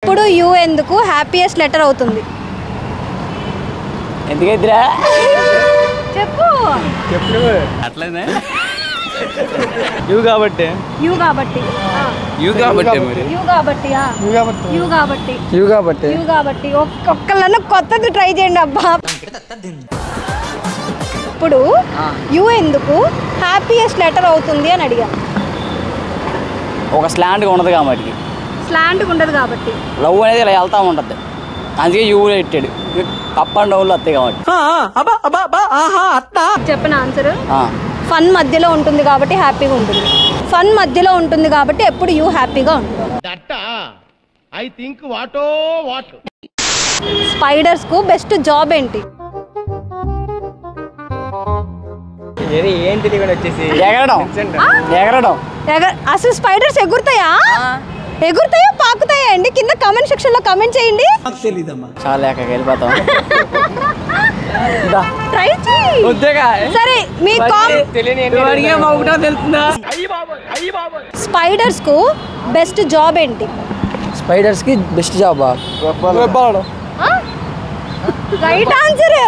ఎప్పుడు యూ ఎందుకు happiest letter అవుతుంది? ఎందుకైద్దిరా చెప్పు. అట్లనే యూ కాబట్టి యూ కాబట్టి యూ కాబట్టి మరి యూ కాబట్టి యూ కాబట్టి యూ కాబట్టి యూ కాబట్టి ఒక్కళ్ళన్నా కొత్తది ట్రై చేయండి అబ్బా. ఇప్పుడు యూ ఎందుకు హ్యాపీయెస్ట్ లెటర్ అవుతుంది అని అడిగా. ఒక స్లాంట్గా ఉండదు కాబట్టి, స్లాంట్గా ఉండదు కాబట్టి లవ్ అనేది ఇలా వెళ్తూ ఉంటుంది, అందుకే యూ పెట్టాడు. అప్ అండ్ డౌన్లో వస్తాయి కాబట్టి. చెప్పిన ఆన్సర్ ఫన్ మధ్యలో ఉంటుంది కాబట్టి హ్యాపీగా ఉంటుంది. ఫన్ మధ్యలో ఉంటుంది కాబట్టి ఎప్పుడు యూ హ్యాపీగా ఉంటుంది. స్పైడర్స్ కు బెస్ట్ జాబ్ ఏంటి? ఎగరడం. ఎగరడం. అసలు స్పైడర్స్ ఎగురుతాయా ఎగురుతాయా పాకుతాయా అండి? కింద కామెంట్ సెక్షన్ లో కామెంట్ చేయండి. చాలా ఎక్కడికి వెళ్ళిపోతాం. ట్రై చేయి. సరే మీ స్పైడర్స్ కు బెస్ట్ జాబ్ ఏంటి? స్పైడర్స్ కి బెస్ట్ జాబ్ రైట్ ఆన్సర్.